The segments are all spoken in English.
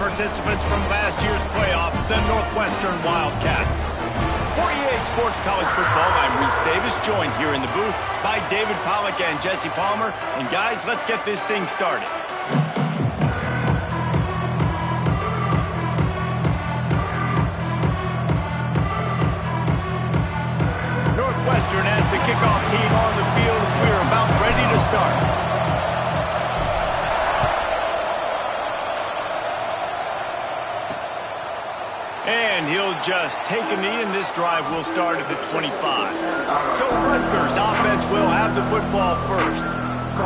participants from last year's playoff, the Northwestern Wildcats. For EA Sports College Football, I'm Reese Davis, joined here in the booth by David Pollack and Jesse Palmer. And guys, let's get this thing started. Northwestern has the kickoff team on the field as we are about ready to start. And he'll just take a knee, and this drive will start at the 25. So Rutgers offense will have the football first.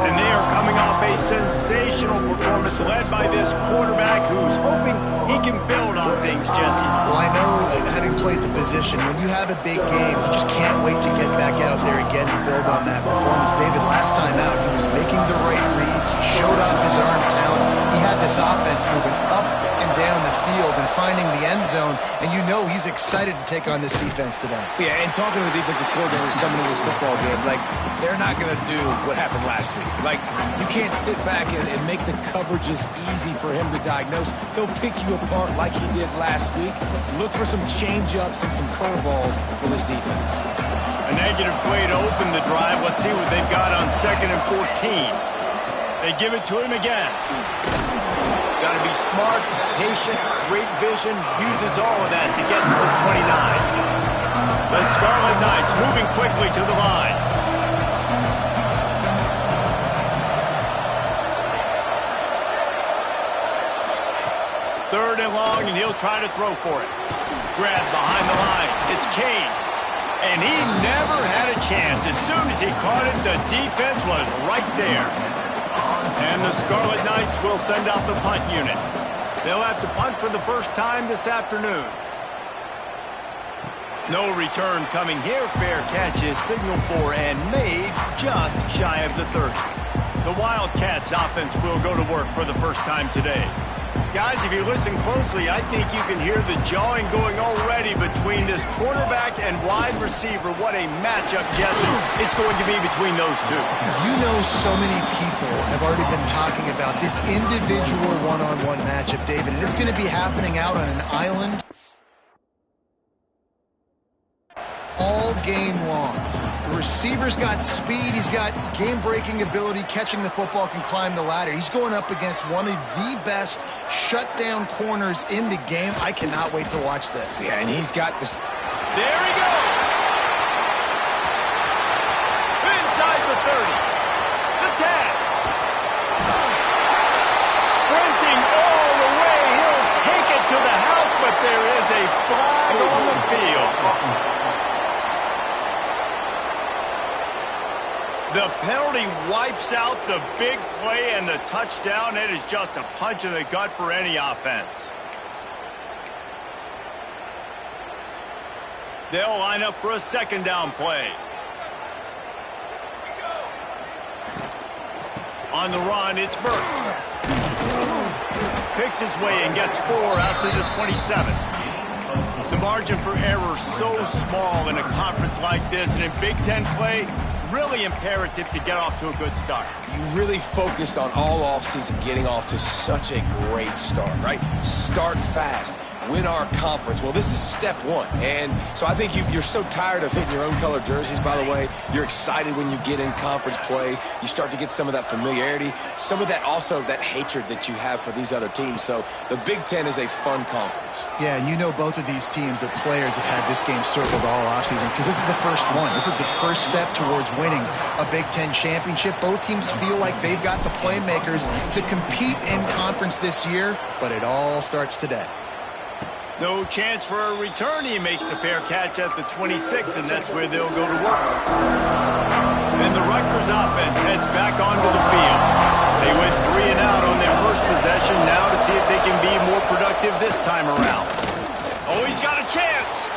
And they are coming off a sensational performance led by this quarterback who's hoping he can build on things, Jesse. Well, I know, having played the position, when you have a big game, you just can't wait to get back out there again and build on that performance. David, last time out, he was making the right reads. He showed off his arm talent. He had this offense moving up and down the field and finding the end zone, and you know he's excited to take on this defense today. Yeah, and talking to the defensive coordinators coming into this football game, like, they're not going to do what happened last week. Like, you can't sit back and make the coverages easy for him to diagnose. He'll pick you apart like he did last week. Look for some change-ups and some curveballs for this defense. A negative play to open the drive. Let's see what they've got on 2nd and 14. They give it to him again. Got to be smart, patient, great vision, uses all of that to get to the 29. The Scarlet Knights moving quickly to the line. Third and long, and he'll try to throw for it. Grab behind the line. It's Kane. And he never had a chance. As soon as he caught it, the defense was right there. And the Scarlet Knights will send out the punt unit. They'll have to punt for the first time this afternoon. No return coming here. Fair catch is signaled for and made just shy of the 30. The Wildcats offense will go to work for the first time today. Guys, if you listen closely, I think you can hear the jawing going already between this quarterback and wide receiver. What a matchup, Jesse, it's going to be between those two. You know, so many people have already been talking about this individual one-on-one matchup, David, and it's going to be happening out on an island all game long. The receiver's got speed. He's got game-breaking ability. Catching the football, can climb the ladder. He's going up against one of the best shutdown corners in the game. I cannot wait to watch this. Yeah, and he's got this. There he goes. Inside the 30. The tag. Sprinting all the way. He'll take it to the house, but there is a flag on the field. The penalty wipes out the big play and the touchdown. It is just a punch in the gut for any offense. They'll line up for a second down play. On the run, it's Burks. Picks his way and gets 4 out to the 27. The margin for error so small in a conference like this, and in Big Ten play, really imperative to get off to a good start. You really focus on all offseason getting off to such a great start, right? Start fast. Win our conference. Well, this is step one. And so I think you're so tired of hitting your own color jerseys, by the way. You're excited when you get in conference plays. You start to get some of that familiarity, some of that also that hatred that you have for these other teams. So the Big Ten is a fun conference. Yeah, and you know both of these teams, their players have had this game circled all offseason because this is the first one. This is the first step towards winning a Big Ten championship. Both teams feel like they've got the playmakers to compete in conference this year, but it all starts today. No chance for a return. He makes the fair catch at the 26, and that's where they'll go to work. And the Rutgers offense heads back onto the field. They went 3 and out on their first possession, now to see if they can be more productive this time around. Oh, he's got a chance.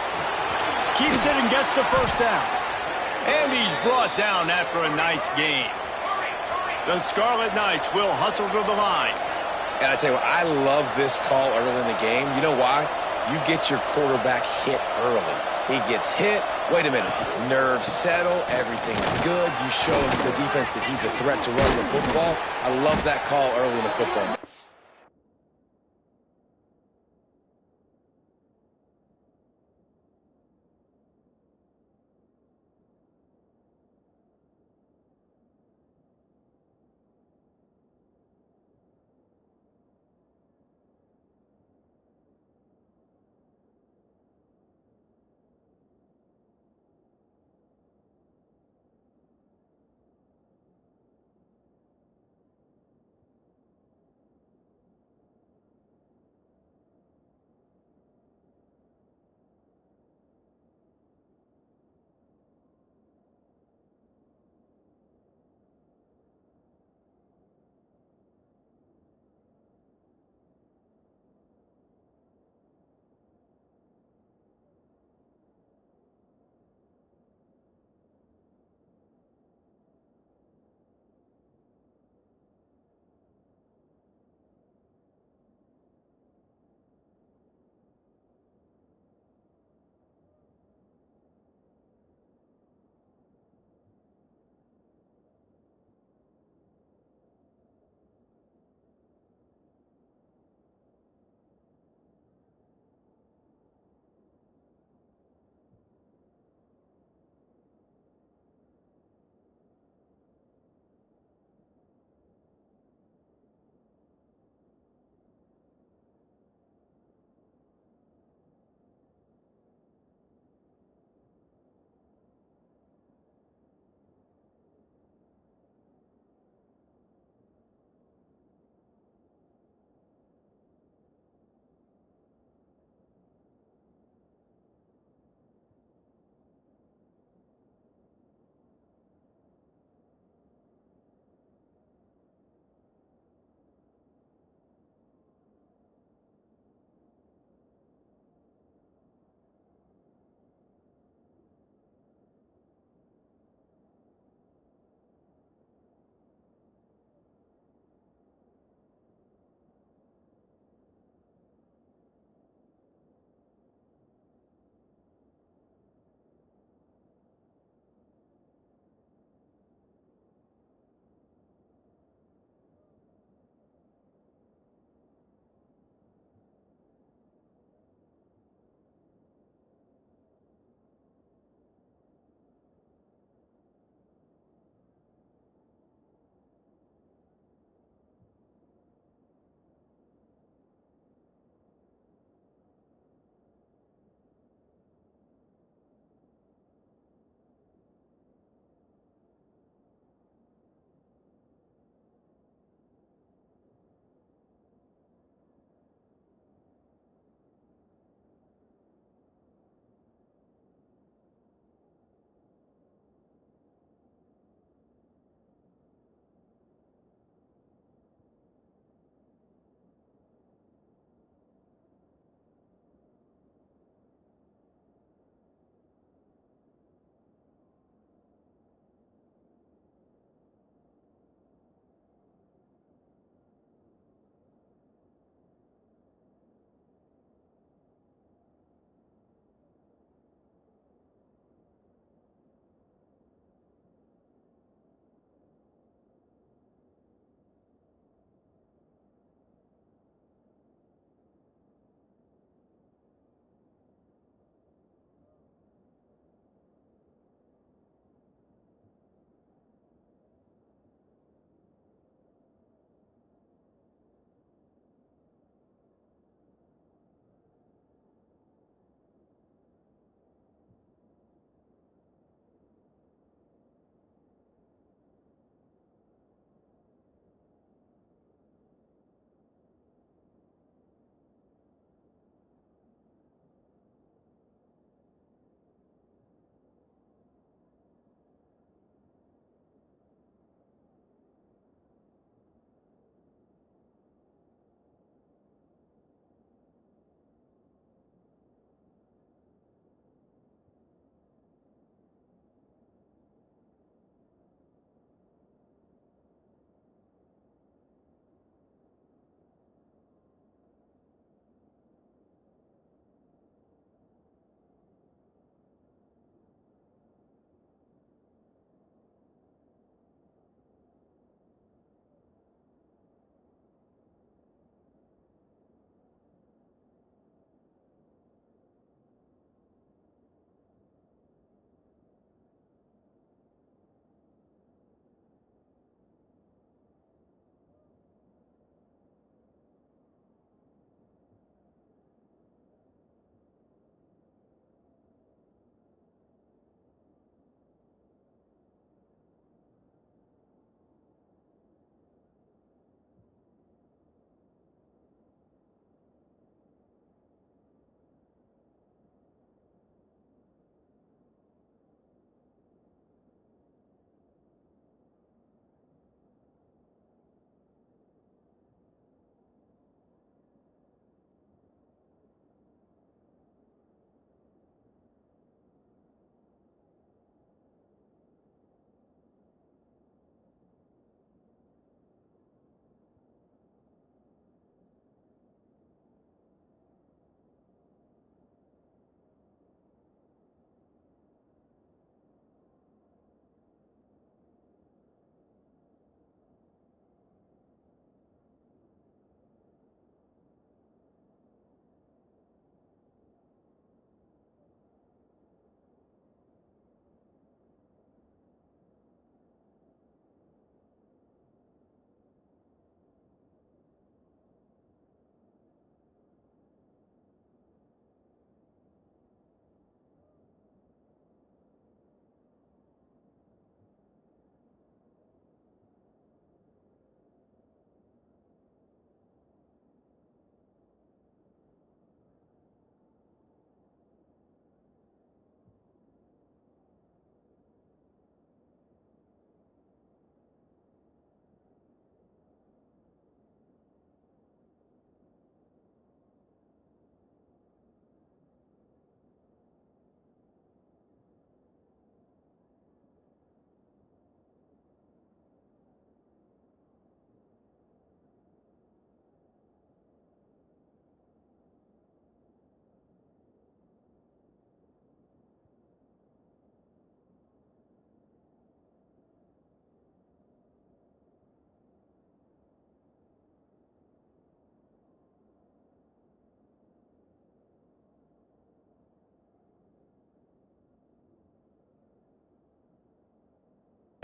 Keeps it and gets the first down. And he's brought down after a nice game. The Scarlet Knights will hustle to the line. And I tell you what, I love this call early in the game. You know why? You get your quarterback hit early. He gets hit. Wait a minute. Nerves settle. Everything's good. You show the defense that he's a threat to run the football. I love that call early in the football.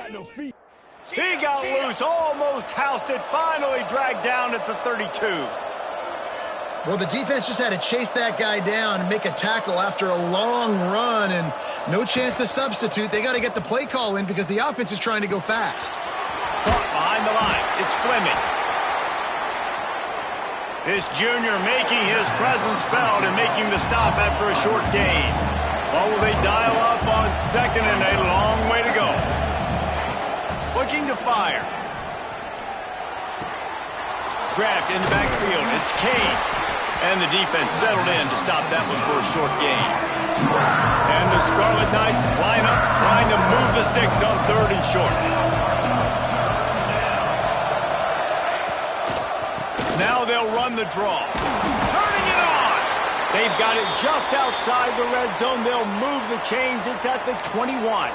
He got loose, almost housed it, finally dragged down at the 32. Well, the defense just had to chase that guy down and make a tackle after a long run, and no chance to substitute. They got to get the play call in because the offense is trying to go fast. Caught behind the line. It's Fleming. This junior making his presence felt and making the stop after a short gain. Or will they dial up on second and a long way to go? Looking to fire. Grabbed in the backfield. It's Kane. And the defense settled in to stop that one for a short gain. And the Scarlet Knights line up trying to move the sticks on 3rd and short. Now they'll run the draw. Turning it on! They've got it just outside the red zone. They'll move the chains. It's at the 21.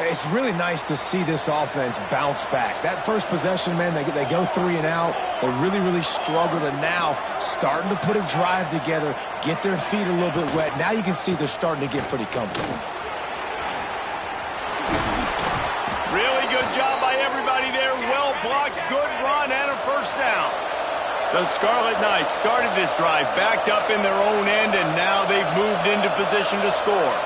It's really nice to see this offense bounce back. That first possession, man, they go 3 and out. They really struggled, and now starting to put a drive together, get their feet a little bit wet. Now you can see they're starting to get pretty comfortable. Really good job by everybody there. Well blocked, good run, and a first down. The Scarlet Knights started this drive backed up in their own end, and now they've moved into position to score.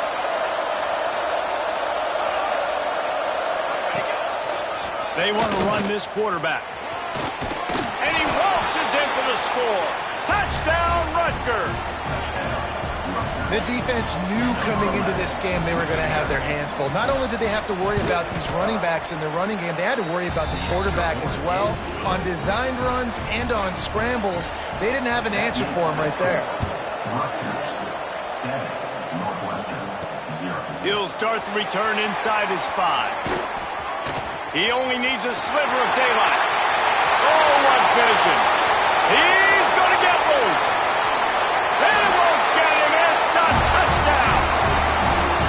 They want to run this quarterback. And he waltzes in for the score. Touchdown, Rutgers. The defense knew coming into this game they were going to have their hands full. Not only did they have to worry about these running backs in the running game, they had to worry about the quarterback as well. On designed runs and on scrambles, they didn't have an answer for him right there. He'll start the return inside his 5. He only needs a sliver of daylight. Oh, what vision. He's going to get loose. They won't get him. It's a touchdown.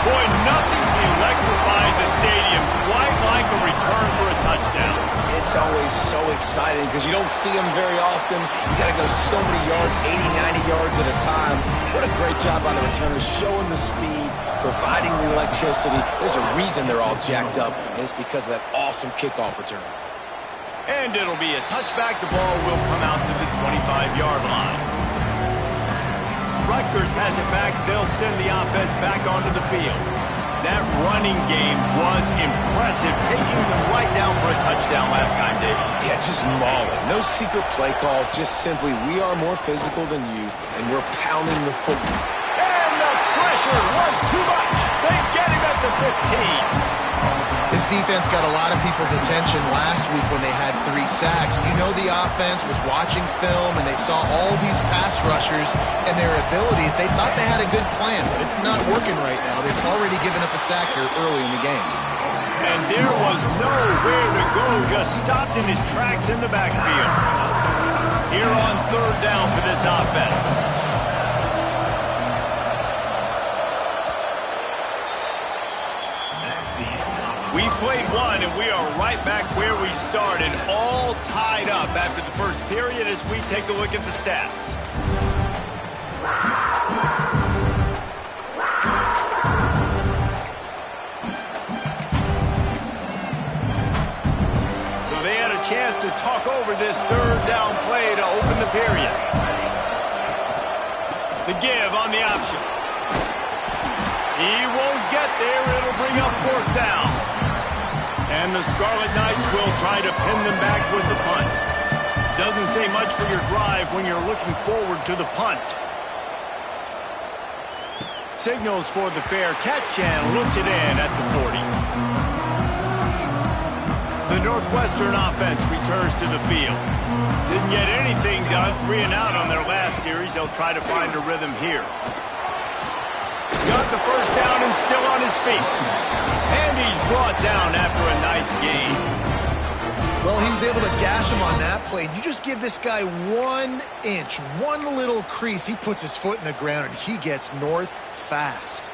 Boy, nothing electrifies a stadium quite like a return for a touchdown. It's always so exciting because you don't see them very often. You got to go so many yards, 80, 90 yards at a time. What a great job by the returners, showing the speed, providing the electricity. There's a reason they're all jacked up, and it's because of that awesome kickoff return. And it'll be a touchback. The ball will come out to the 25-yard line. Rutgers has it back. They'll send the offense back onto the field. That running game was impressive, taking them right down for a touchdown last time, David. Yeah, just mauling. No secret play calls, just simply we are more physical than you, and we're pounding the football. And the pressure was too much. They get him at the 15. This defense got a lot of people's attention last week when they had 3 sacks. You know the offense was watching film, and they saw all these pass rushers and their abilities. They thought they had a good plan, but it's not working right now. They've already given up a sack here early in the game. And there was nowhere to go, just stopped in his tracks in the backfield. Here on 3rd down for this offense. We've played one, and we are right back where we started, all tied up after the first period as we take a look at the stats. So they had a chance to talk over this 3rd down play to open the period. The give on the option. He won't get there. It'll bring up 4th down. And the Scarlet Knights will try to pin them back with the punt. Doesn't say much for your drive when you're looking forward to the punt. Signals for the fair catch and looks it in at the 40. The Northwestern offense returns to the field. Didn't get anything done, 3 and out on their last series. They'll try to find a rhythm here. Got the first down and still on his feet. And he's brought down after a nice gain. Well, he was able to gash him on that play. You just give this guy 1 inch, one little crease. He puts his foot in the ground, and he gets north fast.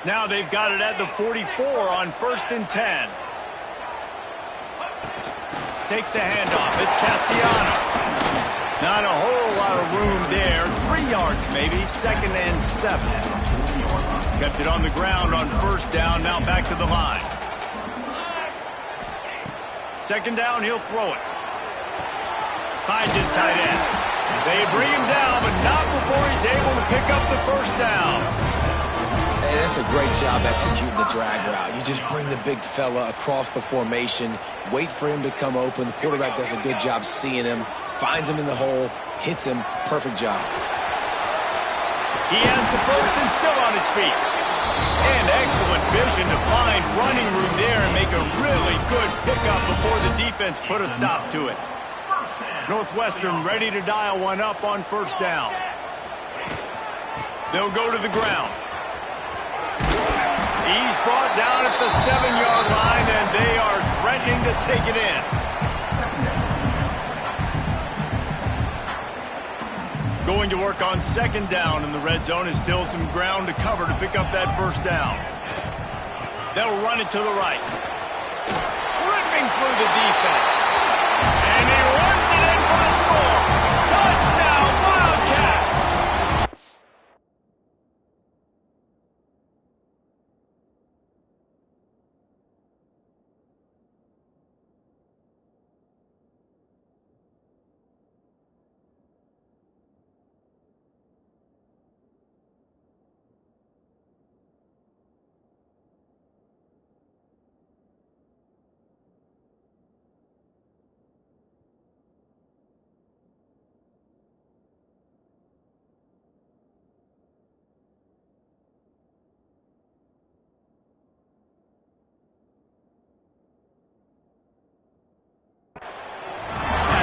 Now they've got it at the 44 on 1st and 10. Takes the handoff. It's Castellanos. Not a whole lot of room there. 3 yards maybe. 2nd and 7. Kept it on the ground on 1st down. Now back to the line. Second down, he'll throw it. Finds his tight end. They bring him down, but not before he's able to pick up the first down. Hey, that's a great job executing the drag route. You just bring the big fella across the formation, wait for him to come open. The quarterback does a good job seeing him, finds him in the hole, hits him. Perfect job. He has the first and still on his feet. And excellent vision to find running room there and make a really good pickup before the defense put a stop to it. Northwestern ready to dial one up on first down. They'll go to the ground. He's brought down at the 7-yard line, and they are threatening to take it in. Going to work on second down in the red zone is still some ground to cover to pick up that first down. They'll run it to the right. Ripping through the defense. And he runs it in for the score. Touchdown, Wildcats!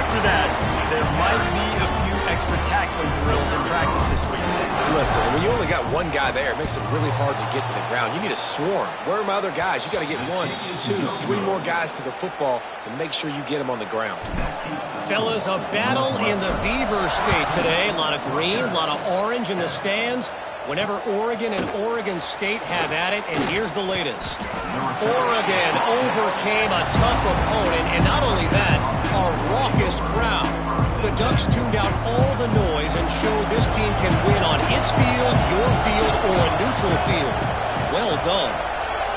After that, there might be a few extra tackling drills in practice this week. Listen, when you only got one guy there, it makes it really hard to get to the ground. You need a swarm. Where are my other guys? You got to get 1, 2, 3 more guys to the football to make sure you get them on the ground. Fellas, a battle in the Beaver State today. A lot of green, a lot of orange in the stands. Whenever Oregon and Oregon State have at it, and here's the latest. Oregon overcame a tough opponent, and not only that, a raucous crowd. The Ducks tuned out all the noise and showed this team can win on its field, your field, or a neutral field. Well done.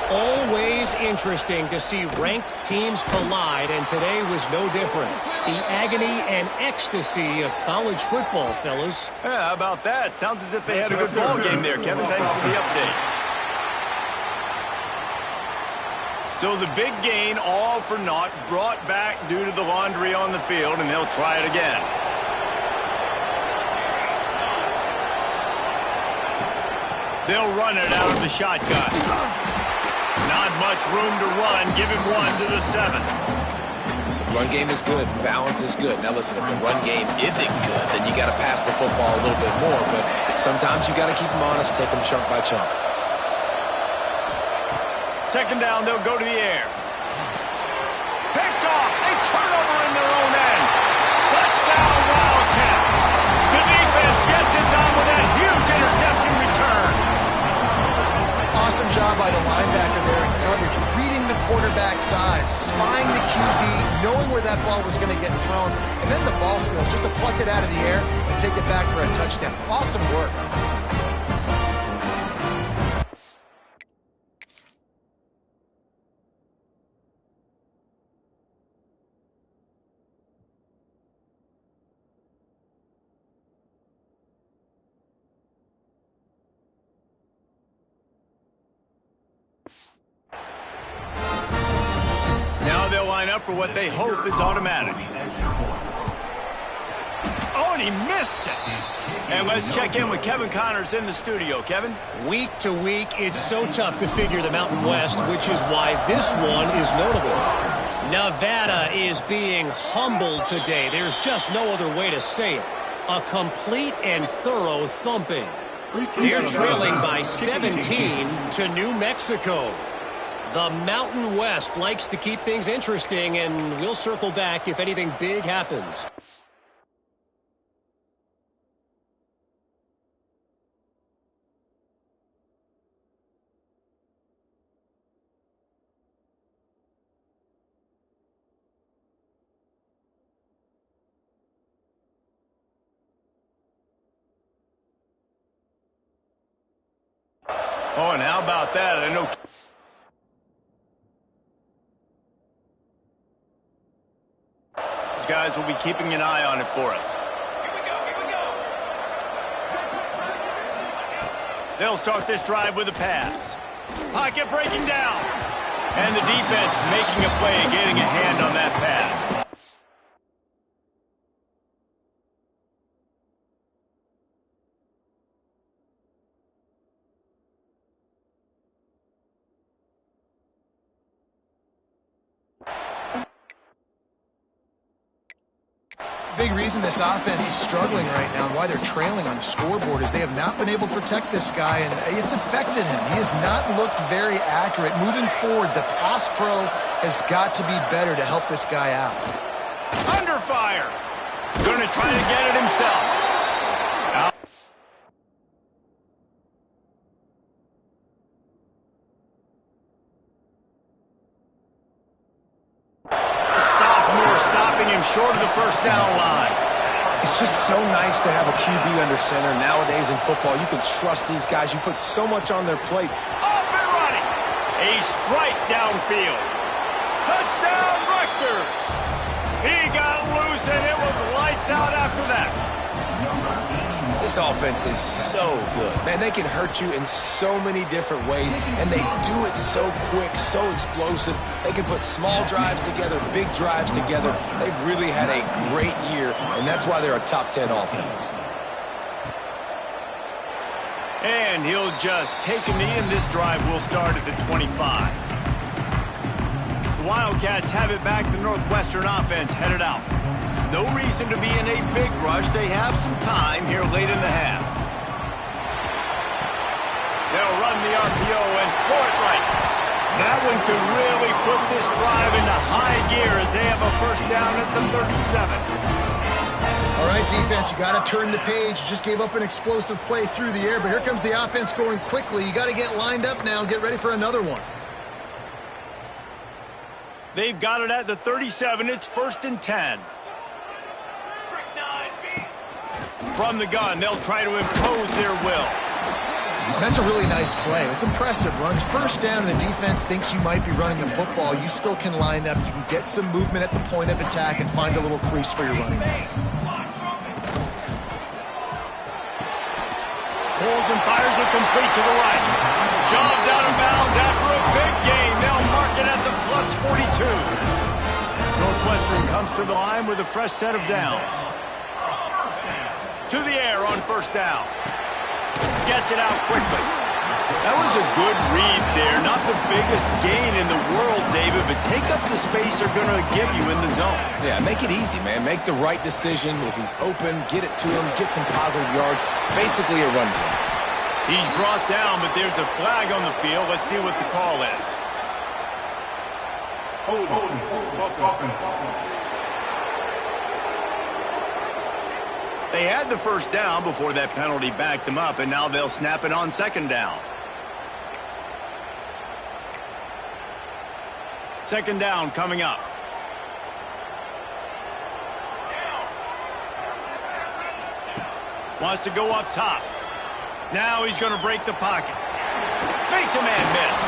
Always interesting to see ranked teams collide, and today was no different. The agony and ecstasy of college football, fellas. Yeah, how about that? Sounds as if they had a good ball game there, Kevin. Thanks for the update. So the big gain, all for naught, brought back due to the laundry on the field, and they'll try it again. They'll run it out of the shotgun. Not much room to run. Give him 1 to the 7. The run game is good. Balance is good. Now listen, if the run game isn't good, then you got to pass the football a little bit more. But sometimes you got to keep them honest, take them chunk by chunk. Second down, they'll go to the air. Picked off. A turnover in their own end. Touchdown, Wildcats. The defense gets it done with a huge interception return. Awesome job by the linebacker there in coverage, reading the quarterback's eyes, spying the QB, knowing where that ball was going to get thrown, and then the ball skills just to pluck it out of the air and take it back for a touchdown. Awesome work. Up for what they hope is automatic. Oh, and he missed it. And let's check in with Kevin Connors in the studio. Kevin? Week to week, it's so tough to figure the Mountain West, which is why this one is notable. Nevada is being humbled today. There's just no other way to say it. A complete and thorough thumping. They're trailing by 17 to New Mexico. The Mountain West likes to keep things interesting, and we'll circle back if anything big happens. Oh, and how about that? I know. Those guys will be keeping an eye on it for us. They'll start this drive with a pass. Pocket breaking down. And the defense making a play, getting a hand on that pass. Big reason this offense is struggling right now and why they're trailing on the scoreboard is they have not been able to protect this guy, and it's affected him. He has not looked very accurate. Moving forward, the pass pro has got to be better to help this guy out. Under fire. Going to try to get it himself. Out. Sophomore stopping him short of the first down line. It's just so nice to have a QB under center. Nowadays in football, you can trust these guys. You put so much on their plate. Off and running. A strike downfield. Touchdown, Rutgers. He got loose, and it was lights out after that. This offense is so good. Man, they can hurt you in so many different ways, and they do it so quick, so explosive. They can put small drives together, big drives together. They've really had a great year, and that's why they're a top 10 offense. And he'll just take a knee, and this drive will start at the 25. The Wildcats have it back. The Northwestern offense headed out. No reason to be in a big rush. They have some time here late in the half. They'll run the RPO and throw it right. That one could really put this drive into high gear as they have a first down at the 37. All right, defense, you got to turn the page. You just gave up an explosive play through the air, but here comes the offense going quickly. You got to get lined up now and get ready for another one. They've got it at the 37. It's 1st and 10. From the gun, they'll try to impose their will. That's a really nice play. It's impressive. Runs first down, and the defense thinks you might be running the football. You still can line up. You can get some movement at the point of attack and find a little crease for your running back. Pulls and fires it complete to the right. Shoved out of bounds after a big gain. They'll mark it at the plus 42. Northwestern comes to the line with a fresh set of downs. To the air on first down. Gets it out quickly. That was a good read there. Not the biggest gain in the world, David, but take up the space they're going to give you in the zone. Yeah, make it easy, man. Make the right decision. If he's open, get it to him, get some positive yards. Basically a run play. He's brought down, but there's a flag on the field. Let's see what the call is. They had the first down before that penalty backed them up, and now they'll snap it on second down. Second down coming up. Wants to go up top. Now he's going to break the pocket. Makes a man miss.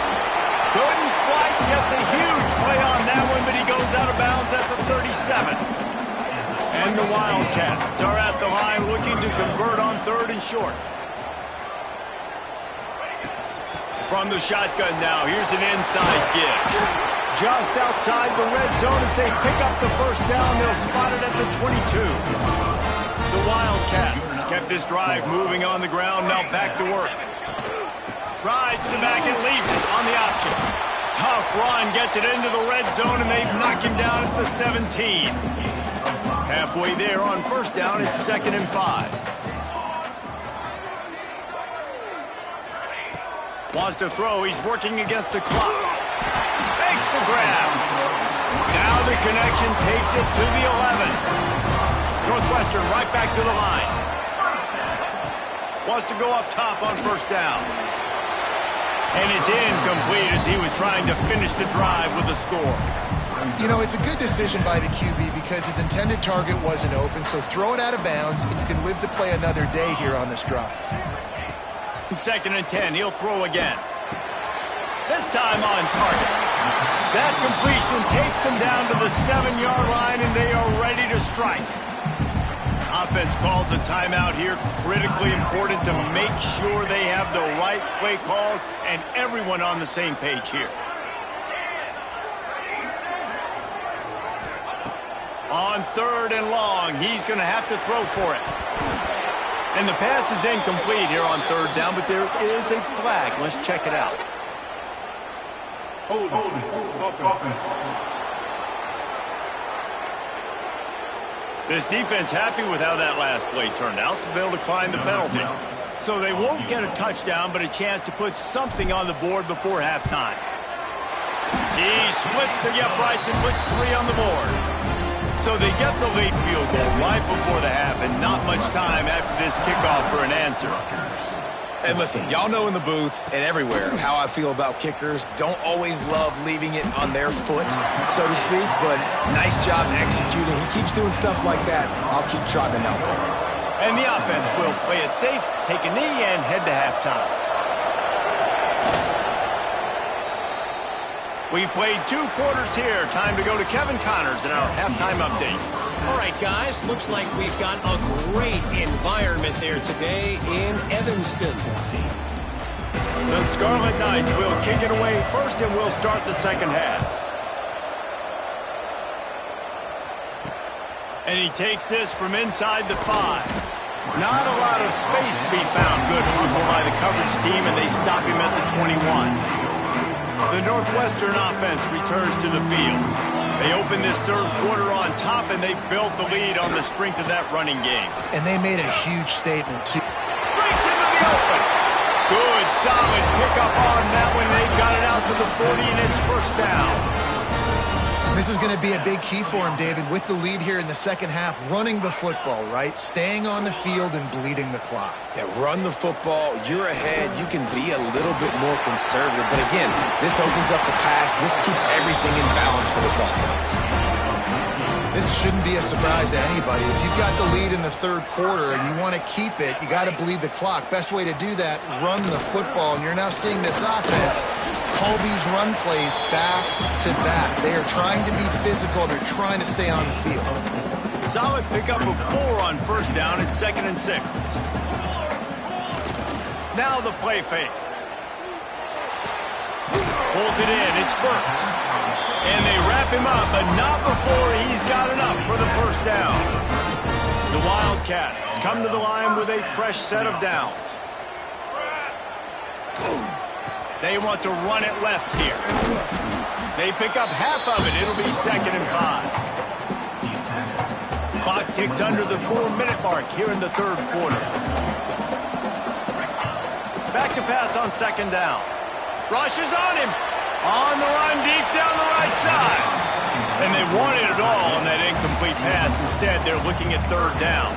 Couldn't quite get the huge play on that one, but he goes out of bounds at the 37. And the Wildcats are at the line looking to convert on 3rd and short. From the shotgun now, here's an inside give. Just outside the red zone as they pick up the first down. They'll spot it at the 22. The Wildcats kept this drive moving on the ground, now back to work. Rides the back and leaves it on the option. Tough run, gets it into the red zone, and they knock him down at the 17. Halfway there on first down, it's 2nd and 5. Wants to throw, he's working against the clock. Makes the grab. Now the connection takes it to the 11. Northwestern right back to the line. Wants to go up top on first down. And it's incomplete as he was trying to finish the drive with a score. You know, it's a good decision by the QB because his intended target wasn't open, so throw it out of bounds, and you can live to play another day here on this drive. 2nd and 10, he'll throw again. This time on target. That completion takes them down to the 7-yard line, and they are ready to strike. Offense calls a timeout here. Critically important to make sure they have the right play called and everyone on the same page here. On 3rd and long, he's going to have to throw for it. And the pass is incomplete here on 3rd down, but there is a flag. Let's check it out. This defense happy with how that last play turned out, so they'll decline the penalty. So they won't get a touchdown, but a chance to put something on the board before halftime. He splits the uprights and puts 3 on the board. So they get the late field goal right before the half, and not much time after this kickoff for an answer. And listen, y'all know in the booth and everywhere how I feel about kickers. Don't always love leaving it on their foot, so to speak, but nice job executing. He keeps doing stuff like that. I'll keep trotting him out there. And the offense will play it safe, take a knee, and head to halftime. We've played 2 quarters here. Time to go to Kevin Connors in our halftime update. All right, guys, looks like we've got a great environment there today in Evanston. The Scarlet Knights will kick it away first, and we'll start the second half. And he takes this from inside the 5. Not a lot of space to be found. Good hustle by the coverage team, and they stop him at the 21. The Northwestern offense returns to the field. They open this 3rd quarter on top, and they built the lead on the strength of that running game. And they made a huge statement, too. Breaks into the open. Good, solid pickup on that one. They got it out to the 40, and it's first down. This is going to be a big key for him, David, with the lead here in the second half, running the football, right? Staying on the field and bleeding the clock. Yeah, run the football. You're ahead. You can be a little bit more conservative. But again, this opens up the pass. This keeps everything in balance for this offense. This shouldn't be a surprise to anybody. If you've got the lead in the 3rd quarter and you want to keep it, you got to bleed the clock. Best way to do that, run the football. And you're now seeing this offense call these run plays back to back. They are trying to be physical. They're trying to stay on the field. Solid pickup of 4 on first down. It's 2nd and 6. Now the play fake. Pulls it in. It's Burks. And they wrap him up, but not before he's got enough for the first down. The Wildcats come to the line with a fresh set of downs. They want to run it left here. They pick up half of it. It'll be 2nd and 5. Clock ticks under the 4-minute mark here in the 3rd quarter. Back to pass on 2nd down. Rush is on him. On the run deep down the right side. And they wanted it all on that incomplete pass. Instead, they're looking at 3rd down.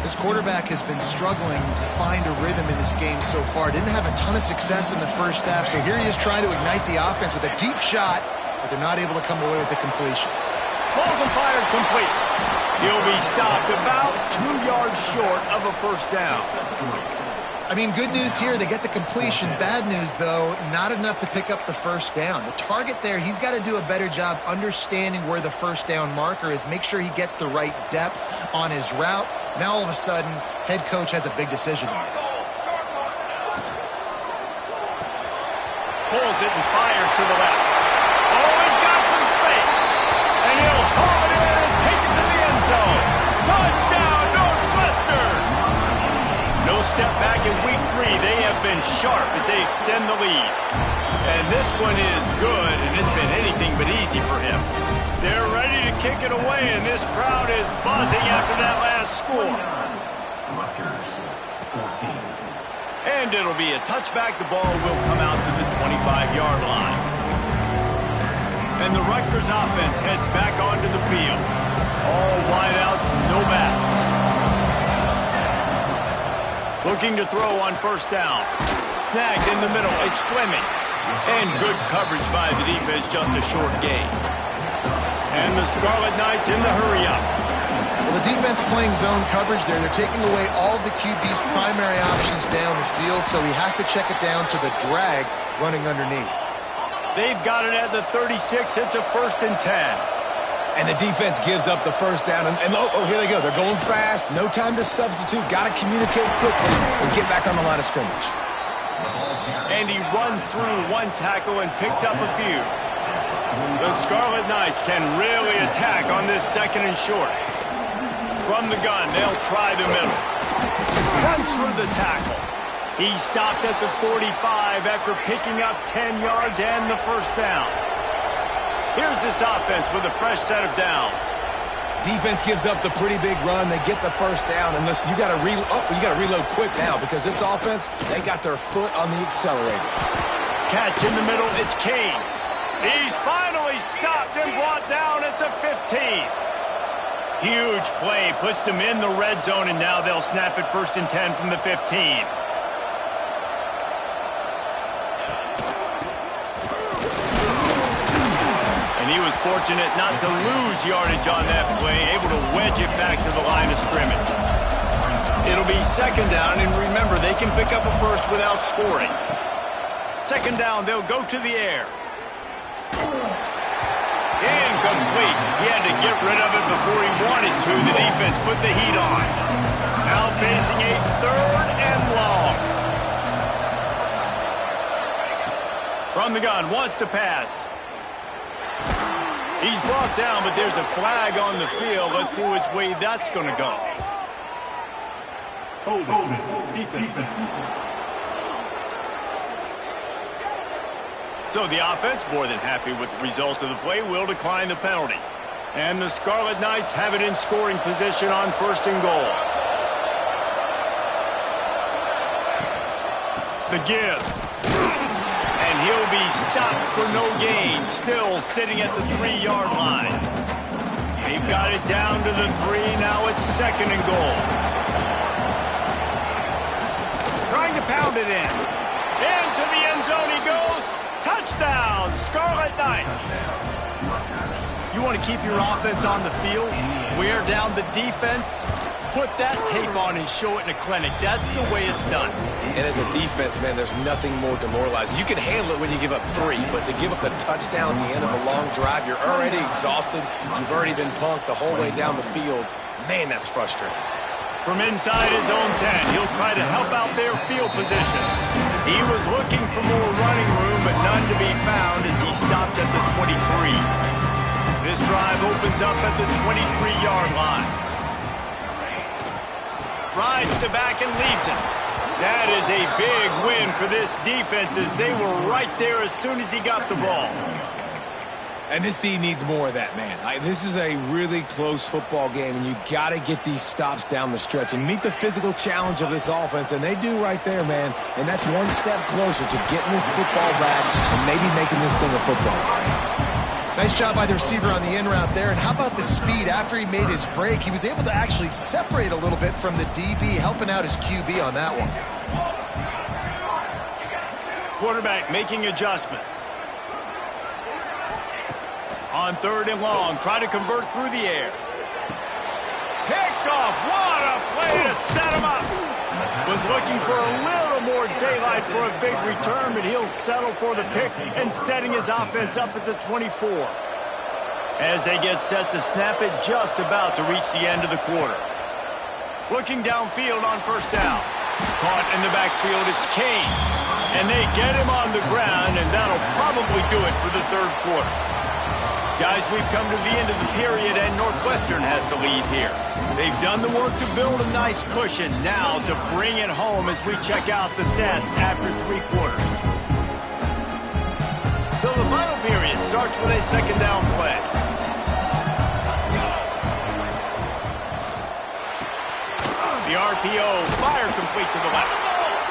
This quarterback has been struggling to find a rhythm in this game so far. Didn't have a ton of success in the first half, so here he is trying to ignite the offense with a deep shot, but they're not able to come away with the completion. Pulls and fired complete. He'll be stopped about 2 yards short of a first down. I mean, good news here, they get the completion. Bad news, though, not enough to pick up the first down. The target there, he's got to do a better job understanding where the first down marker is, make sure he gets the right depth on his route. Now, all of a sudden, head coach has a big decision. Pulls it and fires to the left. Oh, he's got some space. And he'll haul it in and take it to the end zone. Touchdown, Northwestern! No step back in week 3. They have been sharp as they extend the lead. And this one is good, and it's been anything but easy for him. They're ready to kick it away, and this crowd is buzzing after that last score. Rutgers, 14. And it'll be a touchback. The ball will come out to the 25-yard line. And the Rutgers offense heads back onto the field. All wideouts, no backs. Looking to throw on first down. Snagged in the middle. It's Fleming. And good coverage by the defense, just a short gain. And the Scarlet Knights in the hurry-up. Well, the defense playing zone coverage there. They're taking away all of the QB's primary options down the field, so he has to check it down to the drag running underneath. They've got it at the 36. It's a 1st and 10. And the defense gives up the first down. And here they go. They're going fast. No time to substitute. Got to communicate quickly and get back on the line of scrimmage. And he runs through one tackle and picks up a few. The Scarlet Knights can really attack on this 2nd and short. From the gun, they'll try the middle. Runs through the tackle. He stopped at the 45 after picking up 10 yards and the 1st down. Here's this offense with a fresh set of downs. Defense gives up the pretty big run. They get the 1st down. And listen, you got to reload quick now because this offense, they got their foot on the accelerator. Catch in the middle. It's Kane. He's finally stopped and brought down at the 15. Huge play. Puts them in the red zone, and now they'll snap it 1st and 10 from the 15. And he was fortunate not to lose yardage on that play, able to wedge it back to the line of scrimmage. It'll be 2nd down, and remember, they can pick up a 1st without scoring. 2nd down, they'll go to the air. Incomplete. He had to get rid of it before he wanted to. The defense put the heat on. Now facing a 3rd and long. From the gun, wants to pass. He's brought down, but there's a flag on the field. Let's see which way that's going to go. So the offense, more than happy with the result of the play, will decline the penalty. And the Scarlet Knights have it in scoring position on 1st and goal. The give. And he'll be stopped for no gain, still sitting at the 3-yard line. They've got it down to the 3, now it's 2nd and goal. Trying to pound it in. Into the end zone he goes. Touchdown, Scarlet Knights. You want to keep your offense on the field, wear down the defense, put that tape on and show it in a clinic. That's the way it's done. And as a defense, man, there's nothing more demoralizing. You can handle it when you give up 3, but to give up the touchdown at the end of a long drive, you're already exhausted. You've already been punked the whole way down the field. Man, that's frustrating. From inside his own 10, he'll try to help out their field position. He was looking for more running room, but none to be found as he stopped at the 23. This drive opens up at the 23-yard line. Rides the back and leaves it. That is a big win for this defense as they were right there as soon as he got the ball. And this team needs more of that, man. This is a really close football game, and you got to get these stops down the stretch and meet the physical challenge of this offense, and they do right there, man. And that's one step closer to getting this football back and maybe making this thing a football game. Nice job by the receiver on the in route there. And how about the speed? After he made his break, he was able to actually separate a little bit from the DB, helping out his QB on that one. Quarterback making adjustments. On 3rd and long, try to convert through the air. Picked off. What a play to set him up. Was looking for a little more daylight for a big return, but he'll settle for the pick and setting his offense up at the 24. As they get set to snap it, just about to reach the end of the quarter. Looking downfield on 1st down. Caught in the backfield, it's Kane. And they get him on the ground, and that'll probably do it for the 3rd quarter. Guys, we've come to the end of the period, and Northwestern has the lead here. They've done the work to build a nice cushion. Now to bring it home as we check out the stats after 3 quarters. So the final period starts with a 2nd down play. The RPO, fire complete to the left.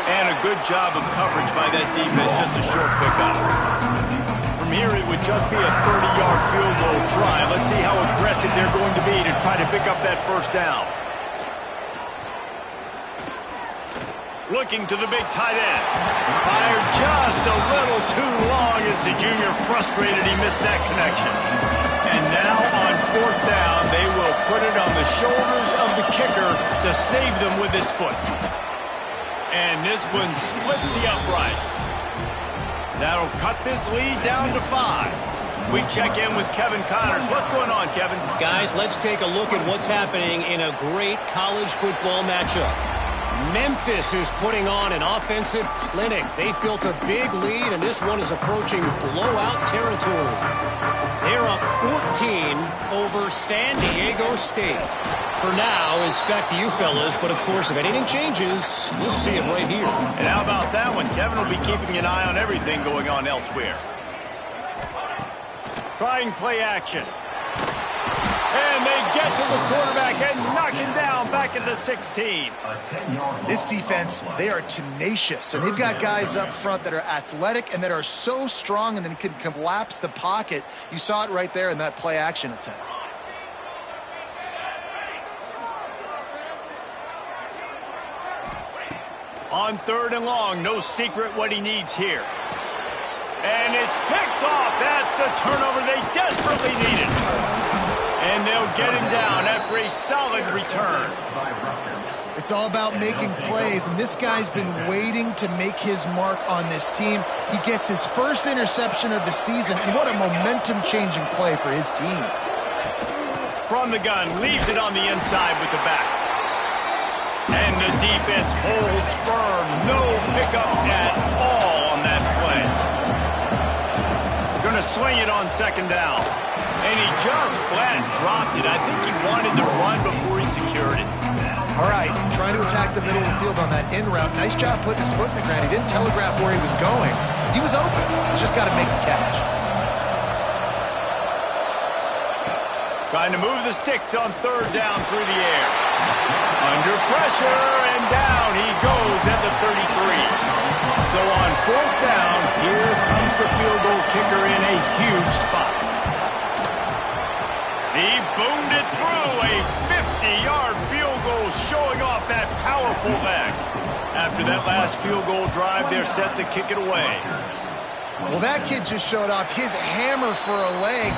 And a good job of coverage by that defense, just a short pickup. From here, it would just be a 30-yard field goal try. Let's see how aggressive they're going to be to try to pick up that 1st down. Looking to the big tight end. Fired just a little too long as the junior frustrated he missed that connection. And now on 4th down, they will put it on the shoulders of the kicker to save them with his foot. And this one splits the uprights. That'll cut this lead down to 5. We check in with Kevin Connors. What's going on, Kevin? Guys, let's take a look at what's happening in a great college football matchup. Memphis is putting on an offensive clinic. They've built a big lead, and this one is approaching blowout territory. They're up 14 over San Diego State. For now, it's back to you fellas, but of course, if anything changes, you'll see it right here. And how about that one? Kevin will be keeping an eye on everything going on elsewhere. Trying play action. And they get to the quarterback and knock him down back into 16. This defense, they are tenacious, and they've got guys up front that are athletic and that are so strong and then can collapse the pocket. You saw it right there in that play action attempt. On 3rd and long, no secret what he needs here. And it's picked off. That's the turnover they desperately needed. And they'll get him down after a solid return. It's all about making plays, and this guy's been waiting to make his mark on this team. He gets his first interception of the season, and what a momentum-changing play for his team. From the gun, leaves it on the inside with the back. And the defense holds firm. No pickup at all on that play. Going to swing it on 2nd down. And he just flat dropped it. I think he wanted to run before he secured it. All right, trying to attack the middle of the field on that in route. Nice job putting his foot in the ground. He didn't telegraph where he was going. He was open. He's just got to make the catch. Trying to move the sticks on 3rd down through the air. Under pressure, and down he goes at the 33. So on 4th down, here comes the field goal kicker in a huge spot. He boomed it through, a 50-yard field goal showing off that powerful leg. After that last field goal drive, they're set to kick it away. Well, that kid just showed off his hammer for a leg,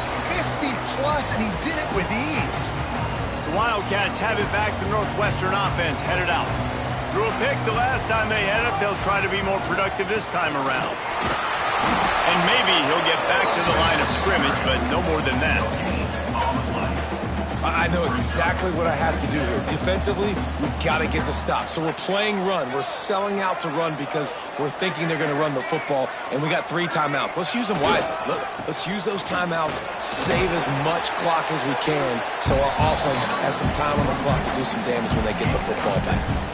50-plus, and he did it with ease. The Wildcats have it back. The Northwestern offense headed out. Threw a pick the last time they had it. They'll try to be more productive this time around. And maybe he'll get back to the line of scrimmage, but no more than that. I know exactly what I have to do here. Defensively, we've got to get the stop. So we're playing run. We're selling out to run because we're thinking they're going to run the football, and we got 3 timeouts. Let's use them wisely. Let's use those timeouts, save as much clock as we can so our offense has some time on the clock to do some damage when they get the football back.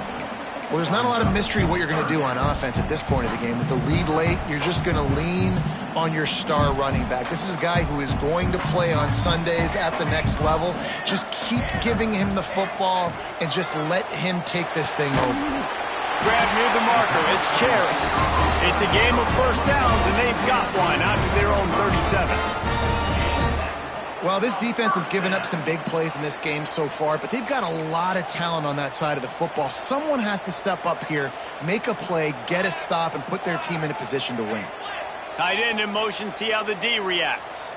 Well, there's not a lot of mystery what you're going to do on offense at this point of the game. With the lead late, you're just going to lean on your star running back. This is a guy who is going to play on Sundays at the next level. Just keep giving him the football and just let him take this thing over. Grab near the marker. It's Cherry. It's a game of 1st downs, and they've got one out to their own 37. Well, this defense has given up some big plays in this game so far, but they've got a lot of talent on that side of the football. Someone has to step up here, make a play, get a stop, and put their team in a position to win. Tight end in motion, see how the D reacts.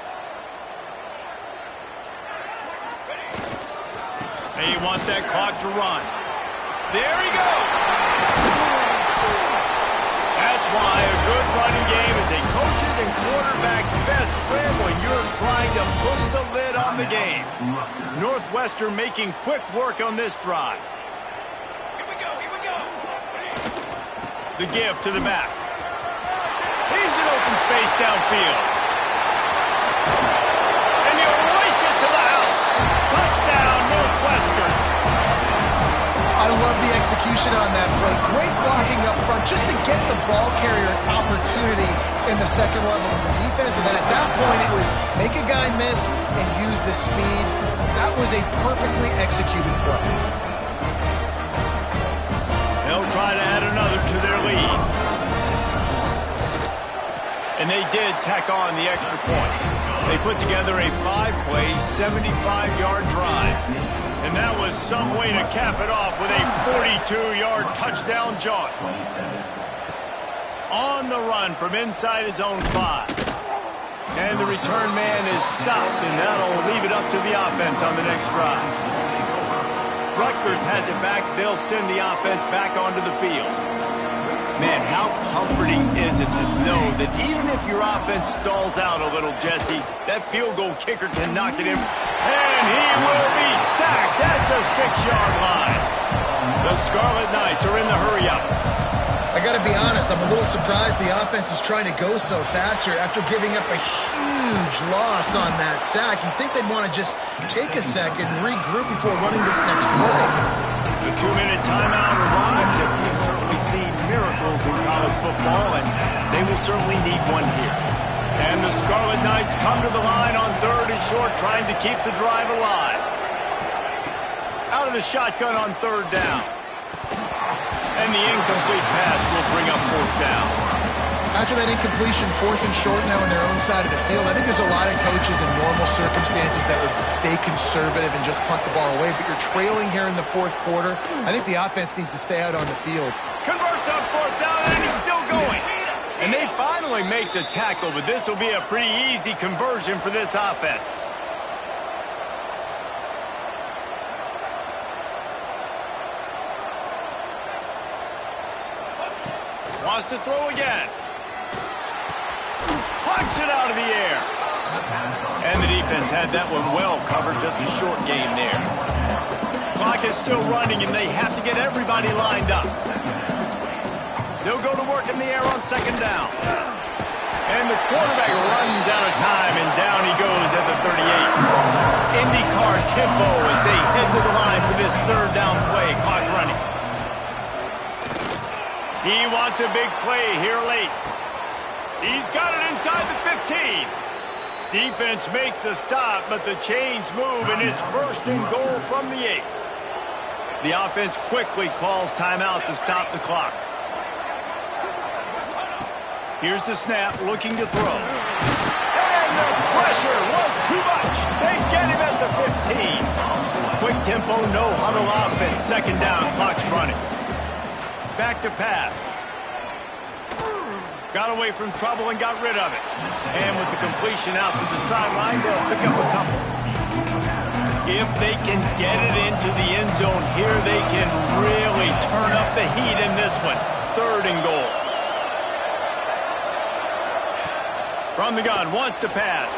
They want that clock to run. There he goes. That's why a good running game is a coach's and quarterback's best friend when you're trying to put the lid on the game. Northwestern making quick work on this drive. Here we go. The give to the back. He's in open space downfield. And he'll race it to the house. Touchdown, Northwestern. I love the execution on that play. Great blocking up front just to get the ball carrier an opportunity in the second level of the defense. And then at that point, it was make a guy miss and use the speed. That was a perfectly executed play. They'll try to add another to their lead. And they did tack on the extra point. They put together a 5-play, 75-yard drive. And that was some way to cap it off with a 42-yard touchdown jaunt. On the run from inside his own 5. And the return man is stopped, and that'll leave it up to the offense on the next drive. Rutgers has it back. They'll send the offense back onto the field. Man, how comforting is it to know that even if your offense stalls out a little, Jesse, that field goal kicker can knock it in. And he will be sacked at the 6-yard line. The Scarlet Knights are in the hurry-up. I got to be honest, I'm a little surprised the offense is trying to go so fast here after giving up a huge loss on that sack. You'd think they'd want to just take a second and regroup before running this next play. The 2-minute timeout arrives, and we've certainly seen miracles in college football, and they will certainly need one here. And the Scarlet Knights come to the line on 3rd and short, trying to keep the drive alive. Out of the shotgun on 3rd down. And the incomplete pass will bring up 4th down. After that incompletion, 4th and short now on their own side of the field, I think there's a lot of coaches in normal circumstances that would stay conservative and just punt the ball away, but you're trailing here in the 4th quarter. I think the offense needs to stay out on the field. Converts on 4th down, and he's still going. And they finally make the tackle, but this will be a pretty easy conversion for this offense. Wants to throw again. Punch it out of the air. And the defense had that one well covered, just a short game there. Clock is still running, and they have to get everybody lined up. They'll go to work in the air on 2nd down. And the quarterback runs out of time, and down he goes at the 38. IndyCar tempo as they head to the line for this 3rd down play. Clock running. He wants a big play here late. He's got it inside the 15. Defense makes a stop, but the chains move, and it's 1st and goal from the 8. The offense quickly calls timeout to stop the clock. Here's the snap, looking to throw. And the pressure was too much. They get him at the 15. Quick tempo, no huddle offense. 2nd down, clock's running. Back to pass. Got away from trouble and got rid of it. And with the completion out to the sideline, they'll pick up a couple. If they can get it into the end zone here, they can really turn up the heat in this one. 3rd and goal. From the gun, wants to pass.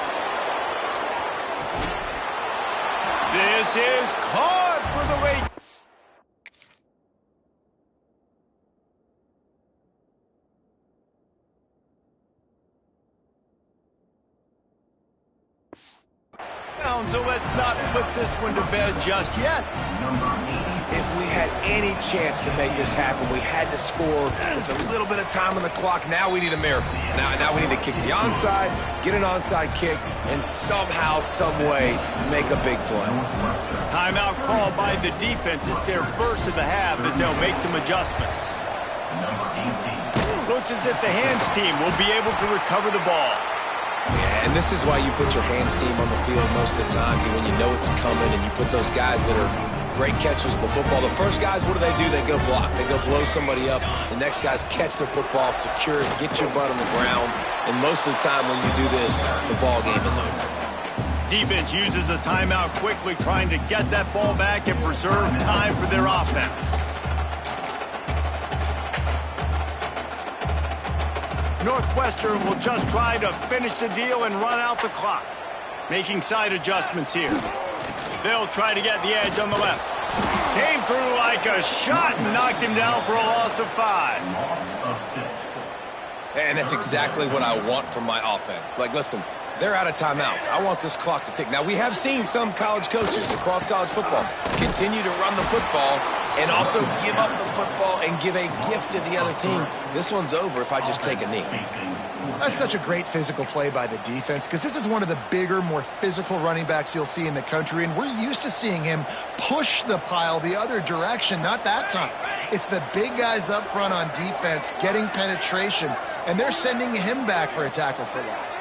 This is caught for the late. So let's not put this one to bed just yet. If we had any chance to make this happen, we had to score with a little bit of time on the clock. Now we need a miracle. Now we need to kick the onside, get an onside kick, and somehow, some way, make a big play. Timeout called by the defense. It's their 1st of the half as they'll make some adjustments. Looks as if the hands team will be able to recover the ball. Yeah, and this is why you put your hands team on the field most of the time, when you know it's coming, and you put those guys that are great catchers of the football. The first guys, what do? They go block. They go blow somebody up. The next guys catch the football, secure it, get your butt on the ground. And most of the time when you do this, the ball game is over. Defense uses a timeout quickly, trying to get that ball back and preserve time for their offense. Northwestern will just try to finish the deal and run out the clock. Making side adjustments here. They'll try to get the edge on the left. Came through like a shot and knocked him down for a loss of 5. And that's exactly what I want from my offense. Like, listen, they're out of timeouts. I want this clock to tick. Now, we have seen some college coaches across college football continue to run the football and also give up the football and give a gift to the other team. This one's over if I just take a knee. That's such a great physical play by the defense, because this is one of the bigger, more physical running backs you'll see in the country, and we're used to seeing him push the pile the other direction. Not that time. It's the big guys up front on defense getting penetration, and they're sending him back for a tackle for loss.